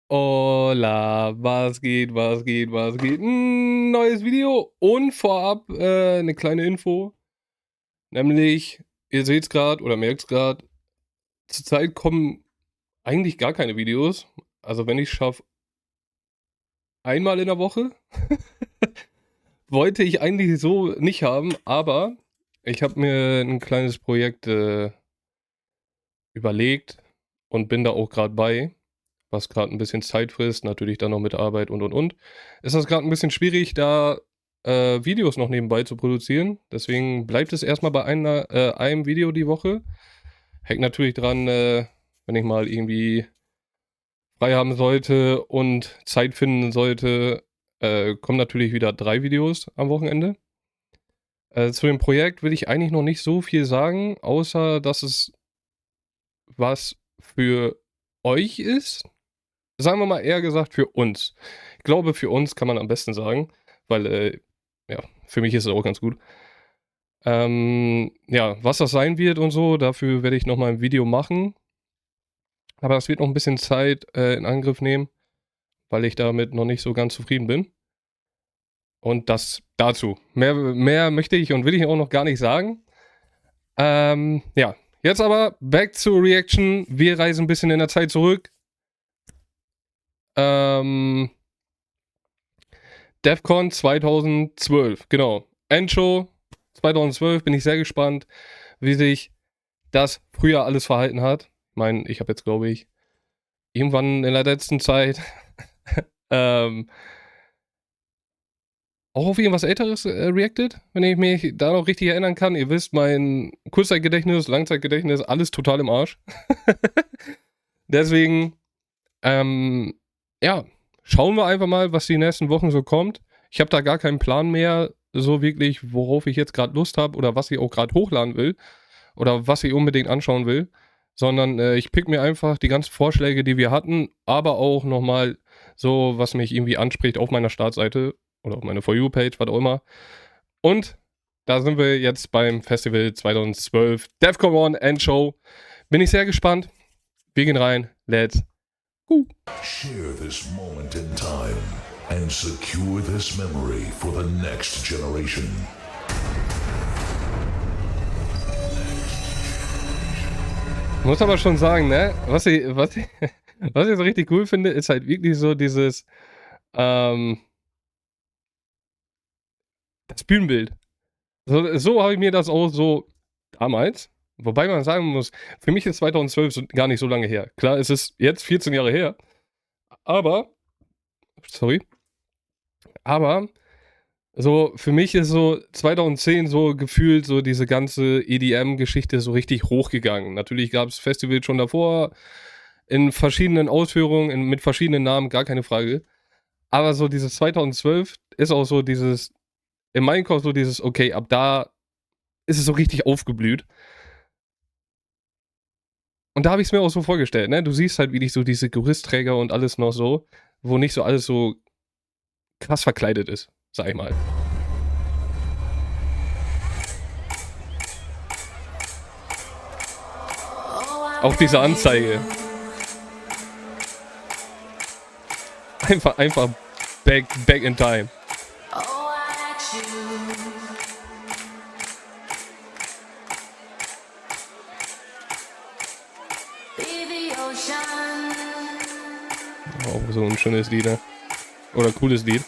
Hola, was geht, was geht, was geht? Neues Video und vorab 'ne kleine Info, nämlich, ihr seht's grad oder merkt's grad, zurzeit kommen eigentlich gar keine Videos. Also, wenn ich's schaffe, einmal in der Woche. Wollte ich eigentlich so nicht haben, aber ich habe mir 'n kleines Projekt, überlegt und bin da auch grad bei, was grad 'n bisschen Zeit frisst, natürlich dann noch mit Arbeit und. Ist das grad 'n bisschen schwierig, da, Videos noch nebenbei zu produzieren. Deswegen bleibt es erst mal bei einem Video die Woche. Hängt natürlich dran, wenn ich mal irgendwie frei haben sollte und Zeit finden sollte, kommen natürlich wieder 3 Videos am Wochenende. Zu dem Projekt will ich eigentlich noch nicht so viel sagen, außer dass es was für euch ist. Sagen wir mal eher gesagt für uns. Ich glaube, für uns kann man am besten sagen, weil, ja, für mich ist es auch ganz gut. Ja, was das sein wird und so, dafür werde ich noch mal 'n Video machen. Aber das wird noch 'n bisschen Zeit, in Angriff nehmen, weil ich damit noch nicht so ganz zufrieden bin. Und das dazu. Mehr möchte ich und will ich auch noch gar nicht sagen. Ja, jetzt aber back zur Reaction. Wir reisen 'n bisschen in der Zeit zurück. DEFCON 2012, genau. Endshow 2012, bin ich sehr gespannt, wie sich das früher alles verhalten hat. Ich meine, ich habe jetzt, glaube ich, irgendwann in der letzten Zeit, ähm auch auf irgendwas Älteres, reacted, wenn ich mich da noch richtig erinnern kann. Ihr wisst, mein Kurzzeitgedächtnis, Langzeitgedächtnis, alles total im Arsch. Deswegen, ja, schauen wir einfach mal, was die nächsten Wochen so kommt. Ich habe da gar keinen Plan mehr, so wirklich, worauf ich jetzt grad Lust habe oder was ich auch grad hochladen will oder was ich unbedingt anschauen will, sondern, ich pick mir einfach die ganzen Vorschläge, die wir hatten, aber auch noch mal so, was mich irgendwie anspricht auf meiner Startseite oder auf meiner For You-Page, was auch immer. Und da sind wir jetzt beim Festival 2012, DEFCON 1 Endshow. Bin ich sehr gespannt. Wir gehen rein. Let's go. Share this moment in time and secure this memory for the next generation. Muss aber schon sagen, ne, was ich so richtig cool finde, ist halt wirklich so dieses, ähm das Bühnenbild. So habe ich mir das auch so damals, wobei man sagen muss, für mich ist 2012 so gar nicht so lange her. Klar, es ist jetzt 14 Jahre her, aber sorry, aber so für mich ist so 2010 so gefühlt so diese ganze EDM-Geschichte so richtig hochgegangen. Natürlich gab's Festivals schon davor in verschiedenen Ausführungen, mit verschiedenen Namen, gar keine Frage. Aber so dieses 2012 ist auch so dieses in meinem Kopf so dieses: „Okay, ab da ist es so richtig aufgeblüht." Und da habe ich's mir auch so vorgestellt, ne? Du siehst halt wirklich so diese Gerüstträger und alles noch so, wo nicht so alles so krass verkleidet ist, sage ich mal. Auch diese Anzeige. Einfach back in time. Auch so 'n schönes Lied, ne? Oder cooles Lied.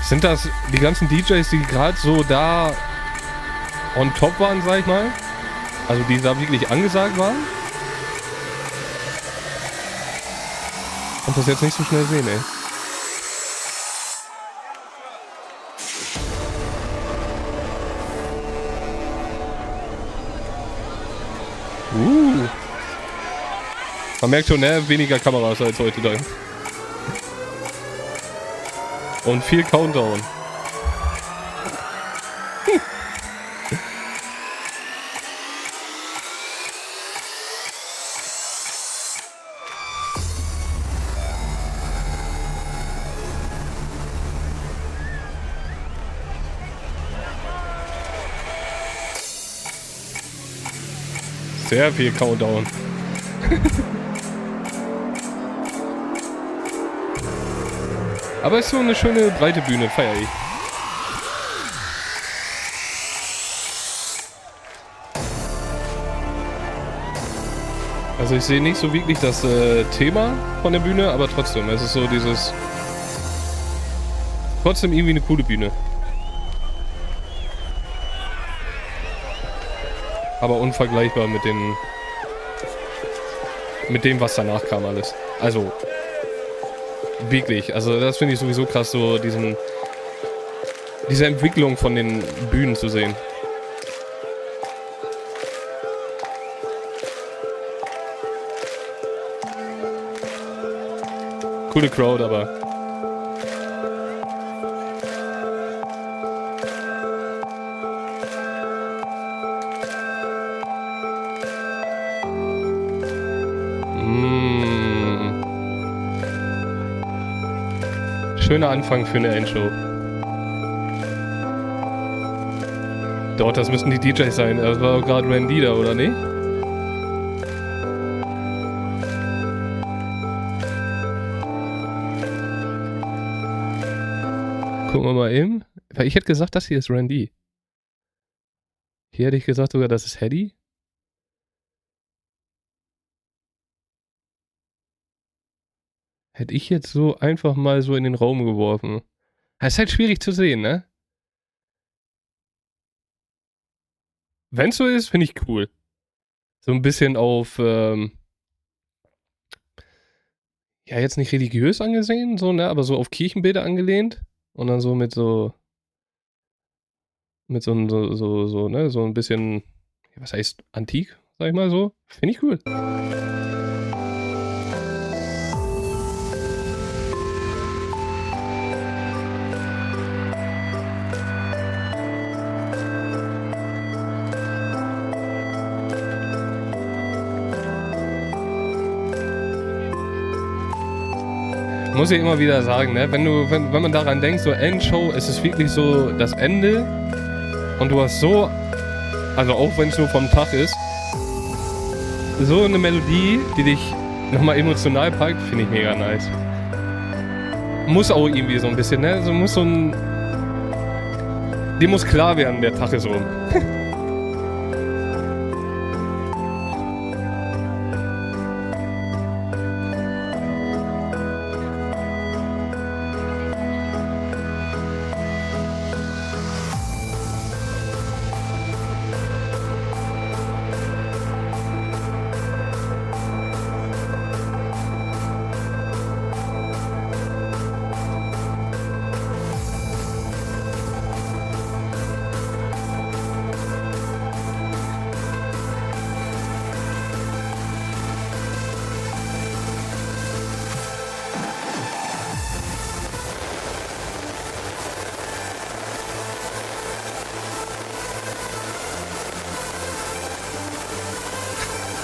Sind das die ganzen DJs, die grad so da on top waren, sage ich mal? Also, die da wirklich angesagt waren? Konnte das jetzt nicht so schnell sehen, ey. Man merkt schon, ne, weniger Kameras als heutzutage. Und viel Countdown. Sehr viel Countdown. Aber ist so eine schöne breite Bühne, feier ich. Also ich sehe nicht so wirklich das Thema von der Bühne, aber trotzdem, es ist so dieses... Trotzdem irgendwie eine coole Bühne. Aber unvergleichbar mit den... Mit dem, was danach kam alles. Also... Wirklich, also das finde ich sowieso krass, so diese Entwicklung von den Bühnen zu sehen. Coole Crowd, aber... Schöner Anfang für eine Endshow. Dort, das müssten die DJs sein. Das war doch gerade Randy da, oder nicht? Gucken wir mal eben. Weil ich hätte gesagt, das hier ist Randy. Hier hätte ich gesagt sogar, das ist Hedy. Hätte ich jetzt so einfach mal so in den Raum geworfen. Das ist halt schwierig zu sehen, ne? Wenn's so ist, finde ich cool. So ein bisschen auf, ja, jetzt nicht religiös angesehen, so, ne, aber so auf Kirchenbilder angelehnt. Und dann so mit so, ne, so ein bisschen, was heißt antik, sag ich mal so. Finde ich cool. Muss ich immer wieder sagen, ne? Wenn man daran denkt, so Endshow, es ist wirklich so das Ende und du hast so, also auch wenn es nur vom Tag ist, so eine Melodie, die dich nochmal emotional packt, finde ich mega nice. Muss auch irgendwie so ein bisschen, ne? So muss so ein, dir muss klar werden, der Tag ist rum.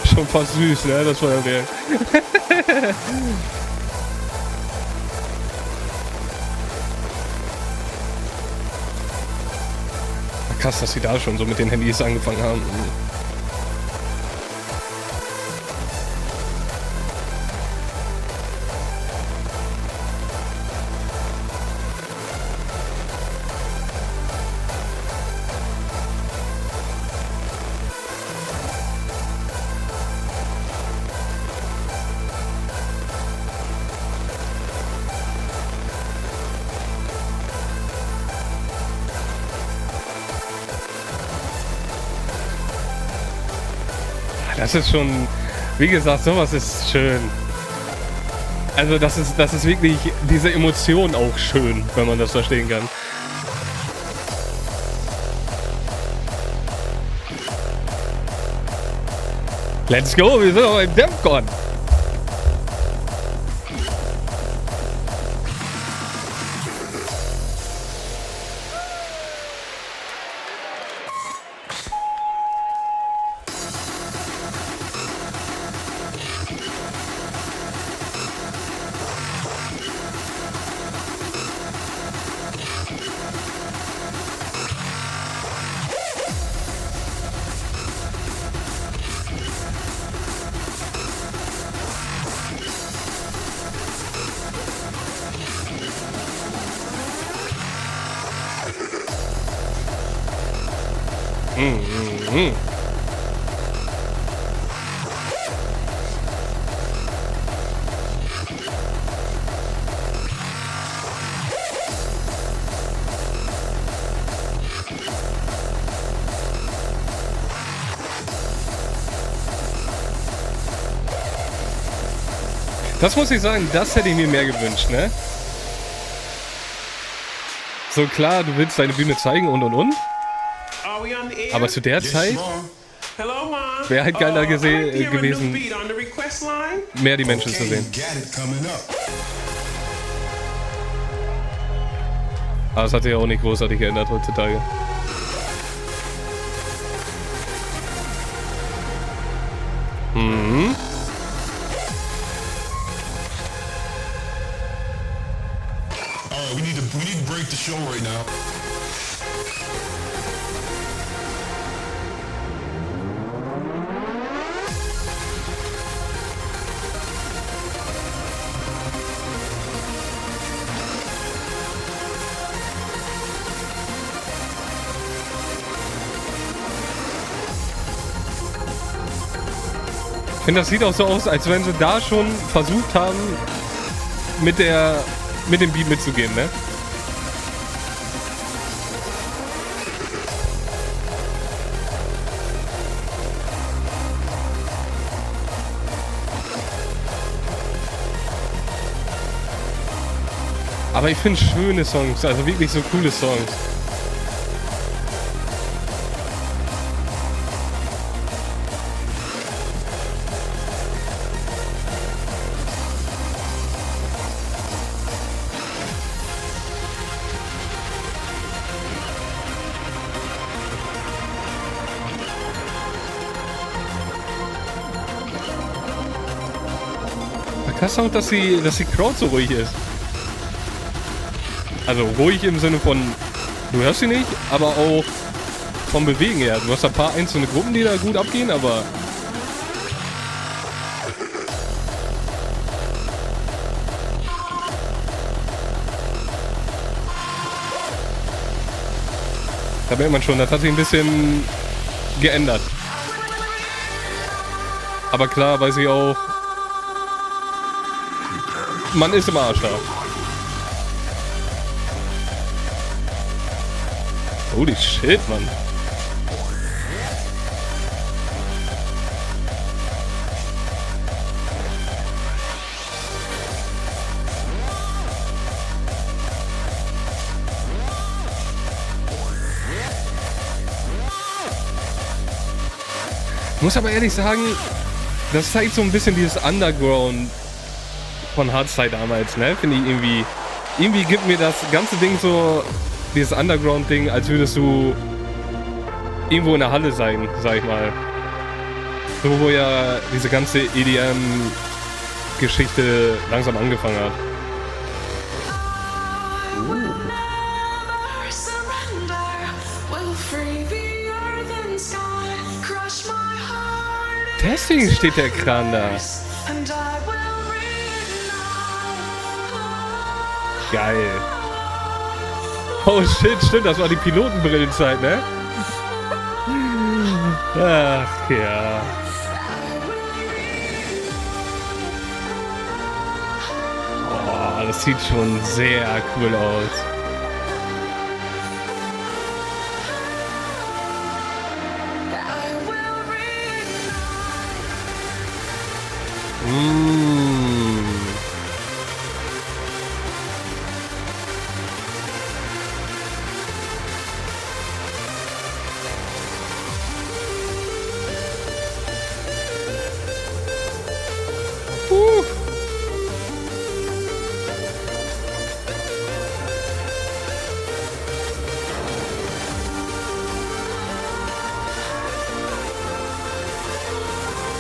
Schon fast süß, ne? Das Feuerwerk. Krass, dass sie da schon so mit den Handys angefangen haben. Das ist schon, wie gesagt, sowas ist schön. Also das ist wirklich diese Emotion auch schön, wenn man das verstehen kann. Let's go, wir sind auch im DEFCON. Hm. Das muss ich sagen, das hätte ich mir mehr gewünscht, ne? So klar, du willst deine Bühne zeigen und. Aber zu der Zeit wäre halt geiler gewesen, mehr die Menschen zu sehen. Aber es hat sich auch nicht großartig geändert heutzutage. Mhm. We need to break the show right now. Ich finde, das sieht auch so aus, als wenn sie da schon versucht haben, mit dem Beat mitzugehen, ne? Aber ich finde schöne Songs, also wirklich so coole Songs. Krass auch, dass die Crowd so ruhig ist. Also ruhig im Sinne von, du hörst sie nicht, aber auch vom Bewegen her. Du hast ein paar einzelne Gruppen, die da gut abgehen, aber... Da merkt man schon, das hat sich ein bisschen geändert. Aber klar weiß ich auch, man ist im Arsch da. Holy shit, Mann. Ich muss aber ehrlich sagen, das zeigt so ein bisschen dieses Underground von Hardstyle damals, ne? Finde ich irgendwie. Irgendwie gibt mir das ganze Ding so, dieses Underground-Ding, als würdest du irgendwo in der Halle sein, sag ich mal. So, wo ja diese ganze EDM-Geschichte langsam angefangen hat. Deswegen steht der Kran da. Geil. Oh shit, stimmt, das war die Pilotenbrillenzeit, ne? Ach ja. Oh, das sieht schon sehr cool aus.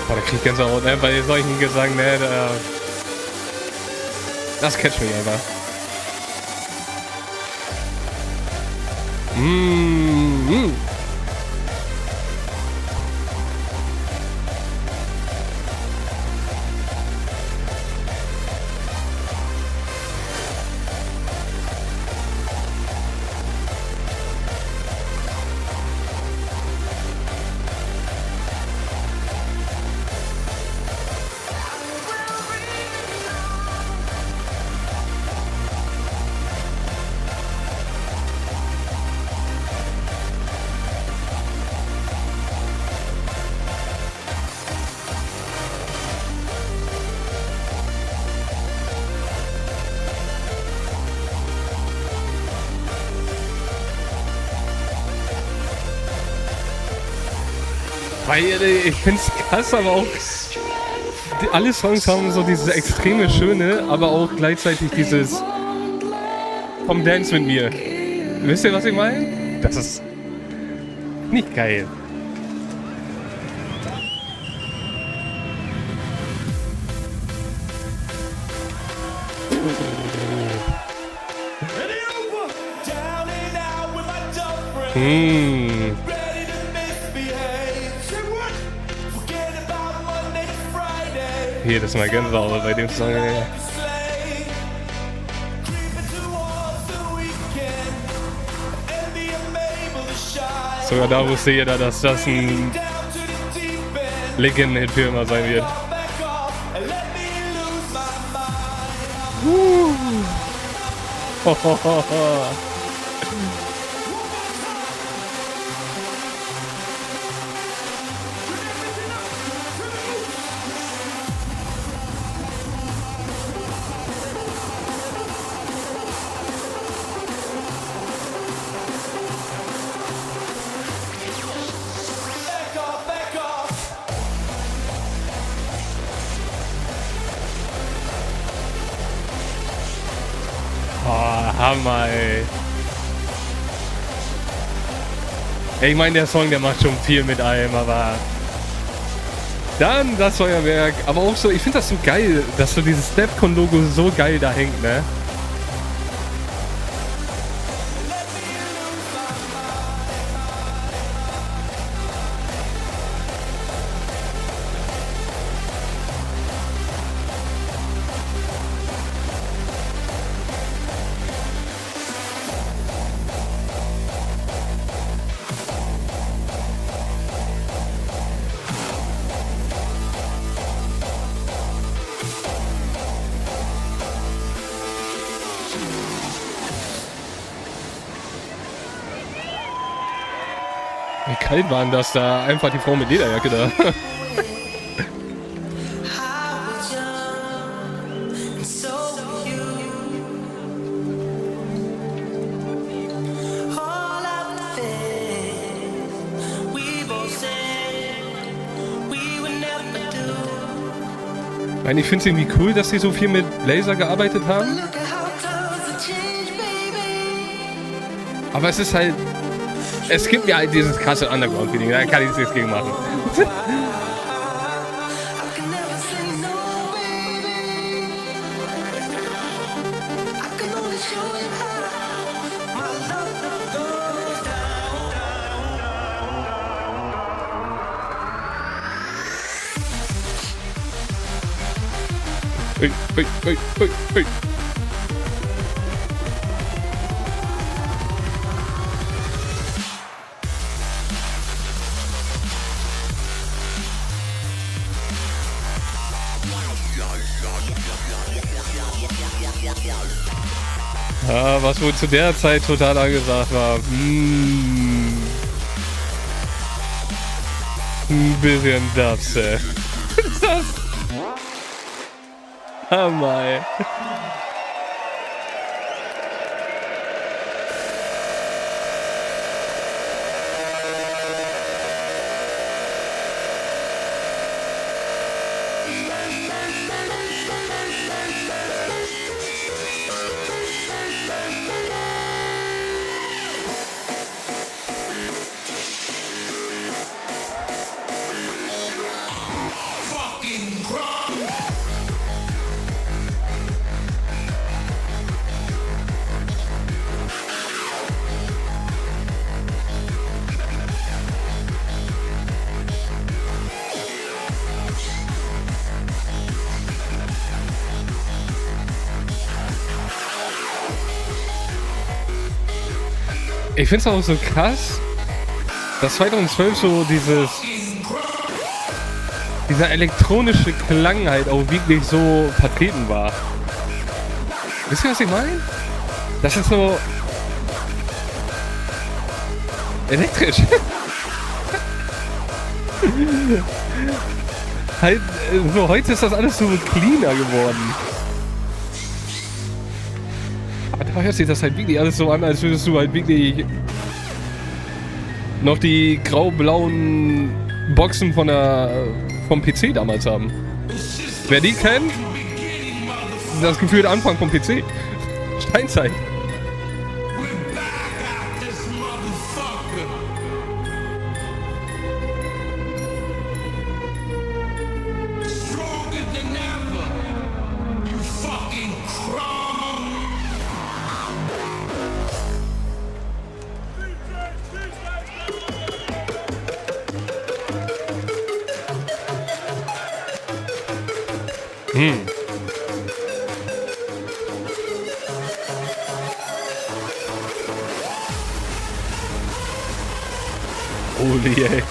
Boah, da krieg ich Gänsehaut, ne? Bei solchen Gesang, ne? Das catcht mich einfach. Weil ich find's krass, aber auch alle Songs haben so dieses extreme Schöne, aber auch gleichzeitig dieses Komm Dance mit mir. Wisst ihr, was ich meine? Das ist nicht geil. Jedes Mal Gänsehaut bei dem Song. Ey. Sogar da wusste jeder, dass das ein Legenden-Hit für immer sein wird. Hammer, ey. Ich meine, der Song, der macht schon viel mit allem, aber dann das Feuerwerk. Aber auch so, ich finde das so geil, dass so dieses Defcon-Logo so geil da hängt, ne? Wie kalt war denn das da? Einfach die Frau mit Lederjacke da. Ich finde es irgendwie cool, dass sie so viel mit Laser gearbeitet haben. Aber es ist halt... Es gibt mir halt dieses krasse Underground-Feeling, da kann ich nichts gegen machen. Ui, ui, ui, ui, ui. Ja, was wohl zu der Zeit total angesagt war. Ein bisschen Dubstep. Hammer, ey. Ich finde es auch so krass, dass 2012 so dieser elektronische Klang halt auch wirklich so vertreten war. Wisst ihr, was ich meine? Das ist so elektrisch. Halt, so heute ist das alles so cleaner geworden. Aber da hört sich das halt wirklich alles so an, als würdest du halt wirklich noch die grau-blauen Boxen vom PC damals haben. Wer die kennt, das gefühlte Anfang vom PC. Steinzeit. Holy, ey.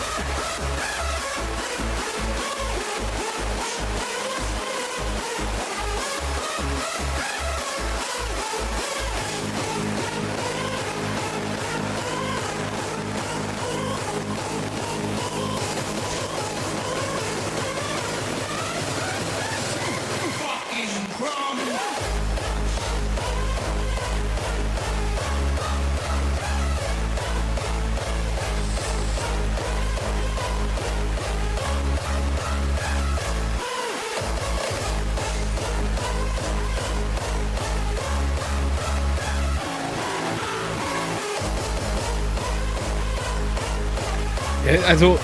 Also,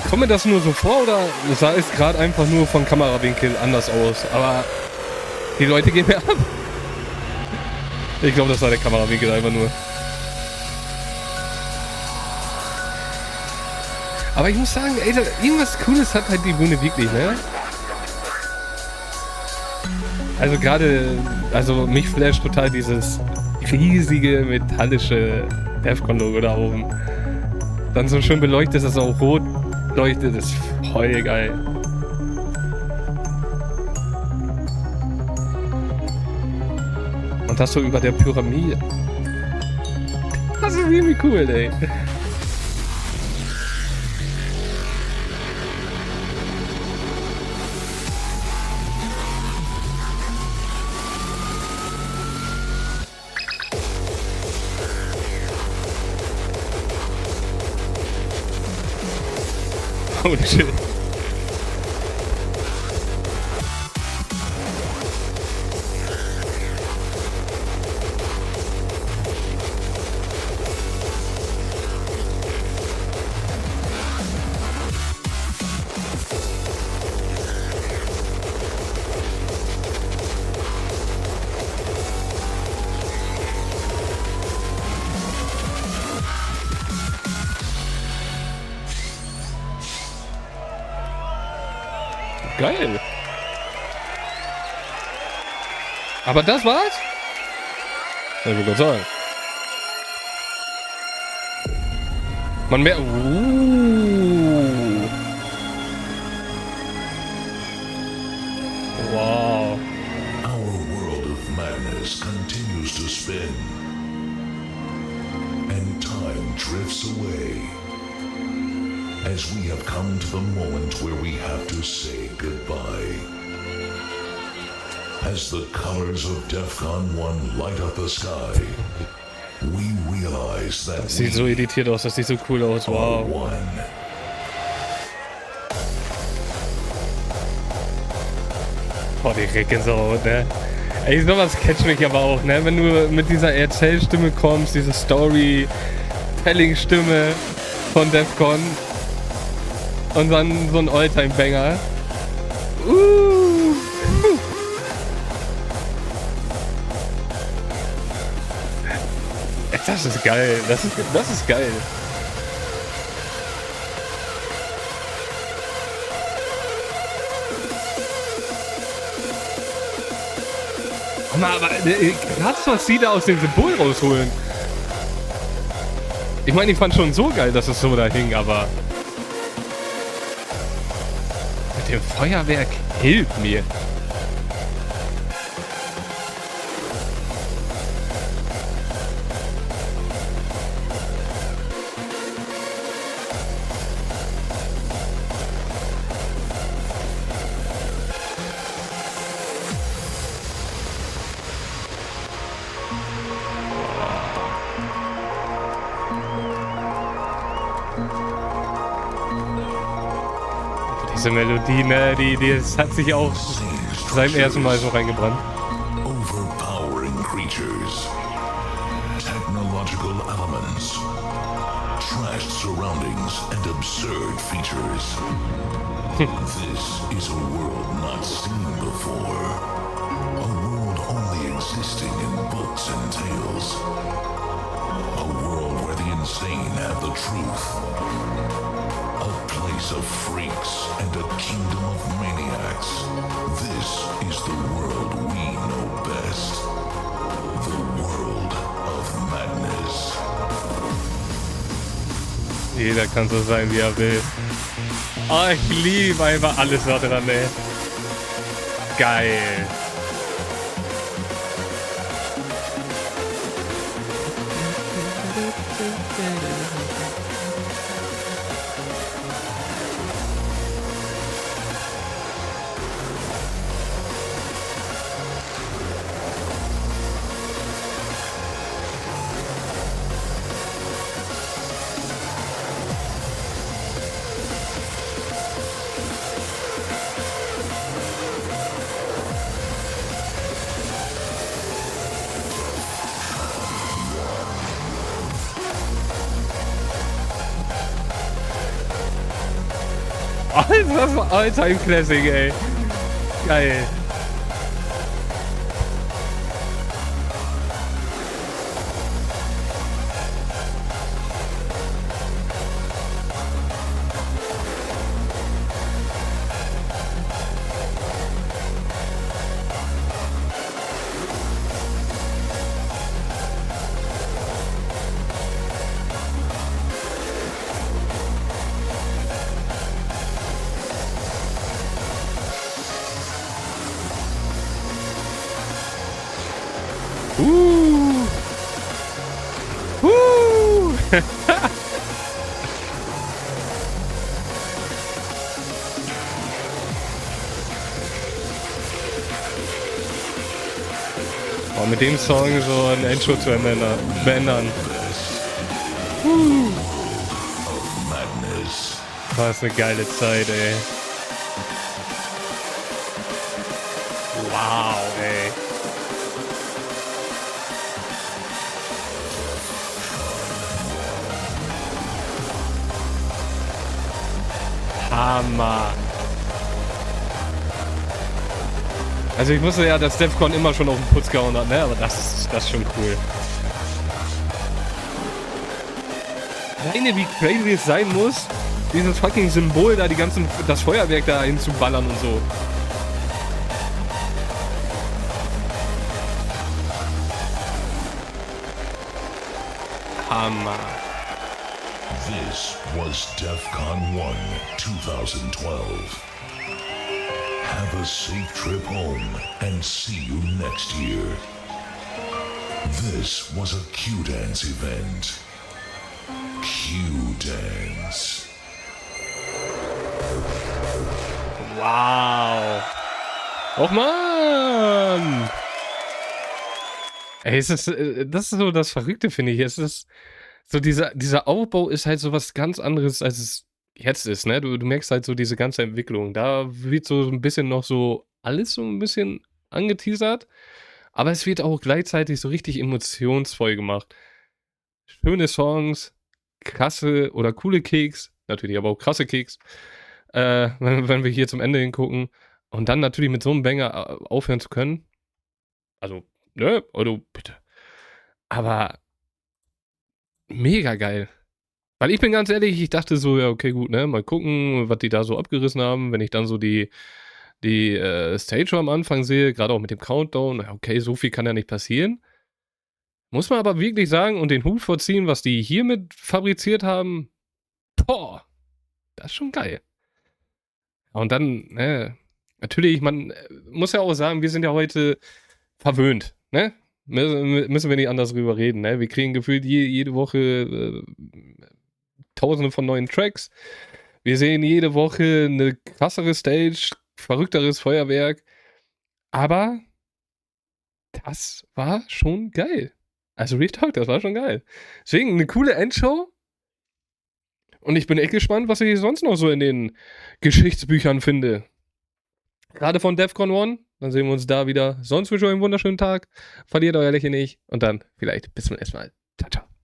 kommt mir das nur so vor oder sah es gerade einfach nur von Kamerawinkel anders aus? Aber die Leute gehen mir ab. Ich glaube, das war der Kamerawinkel einfach nur. Aber ich muss sagen, ey, irgendwas Cooles hat halt die Bühne wirklich, ne? Also gerade, also mich flasht total dieses riesige metallische Defcon-Logo da oben. Dann so schön beleuchtet, dass es auch rot leuchtet, ist voll geil. Und das so über der Pyramide. Das ist irgendwie cool, ey. Holy shit. Geil. Aber das war's? Ja, ich würde sagen. Man merkt. Wow. Our world of madness continues to spin, and time drifts away. As we have come to the moment where we have to say goodbye. As the colors of DEFCON 1 light up the sky, we realize that Das sieht so editiert aus, das sieht so cool aus, wow. one. Boah, die Reckensau, ne? Ey, sowas catcht mich aber auch, ne? Wenn du mit dieser Erzählstimme kommst, diese Story-Telling-Stimme von DEFCON. Und dann so ein Alltime-Banger. Das ist geil. Das ist geil. Aber krass, was sie da aus dem Symbol rausholen. Ich meine, ich fand schon so geil, dass es so da hing, aber mit dem Feuerwerk hilft mir. Diese Melodie, ne, das hat sich auch beim ersten Mal so reingebrannt. Overpowering creatures, technological elements, trashed surroundings, and absurd features. This is a world not seen before. A world only existing in books and tales. A world where the insane have the truth. A place of freaks and a kingdom of maniacs. This is the world we know best. The world of madness. Jeder kann so sein, wie er will. Oh, ich liebe einfach alles da dran, ey. Geil. Alter, das war Alltime Classic, ey. Geil. Oh, mit dem Song so ein Intro zu beenden. Das ist eine geile Zeit, ey. Wow, ey. Hammer. Also ich wusste ja, dass Defcon immer schon auf den Putz gehauen hat, ne? Aber das ist schon cool. Alleine wie crazy es sein muss, dieses fucking Symbol da, das Feuerwerk da hinzuballern und so. Hammer. This was DEFCON 1 2012. Have a safe trip home and see you next year. This was a Q-Dance event. Q-Dance. Wow. Och Mann. Ey, das ist so das Verrückte, finde ich. Es ist so dieser Aufbau ist halt so was ganz anderes, als es jetzt ist, ne? Du merkst halt so diese ganze Entwicklung. Da wird so ein bisschen noch so alles so ein bisschen angeteasert, aber es wird auch gleichzeitig so richtig emotionsvoll gemacht. Schöne Songs, krasse oder coole Kicks, natürlich aber auch krasse Kicks, wenn wir hier zum Ende hingucken und dann natürlich mit so einem Banger aufhören zu können. Also, ne, also bitte. Aber mega geil. Weil ich bin ganz ehrlich, ich dachte so, ja, okay, gut, ne, mal gucken, was die da so abgerissen haben. Wenn ich dann so die Stage am Anfang sehe, gerade auch mit dem Countdown, ja, okay, so viel kann ja nicht passieren. Muss man aber wirklich sagen und den Hut vorziehen, was die hiermit fabriziert haben, boah, das ist schon geil. Und dann, ne, natürlich, man muss ja auch sagen, wir sind ja heute verwöhnt, ne? Müssen wir nicht anders drüber reden, ne? Wir kriegen gefühlt jede Woche tausende von neuen Tracks. Wir sehen jede Woche eine krassere Stage, verrückteres Feuerwerk. Aber das war schon geil. Also Real Talk, das war schon geil. Deswegen eine coole Endshow. Und ich bin echt gespannt, was ich sonst noch so in den Geschichtsbüchern finde. Gerade von DEFCON 1. Dann sehen wir uns da wieder. Sonst wünsche ich euch einen wunderschönen Tag. Verliert euer Lächeln nicht. Und dann vielleicht bis zum nächsten Mal. Ciao, ciao.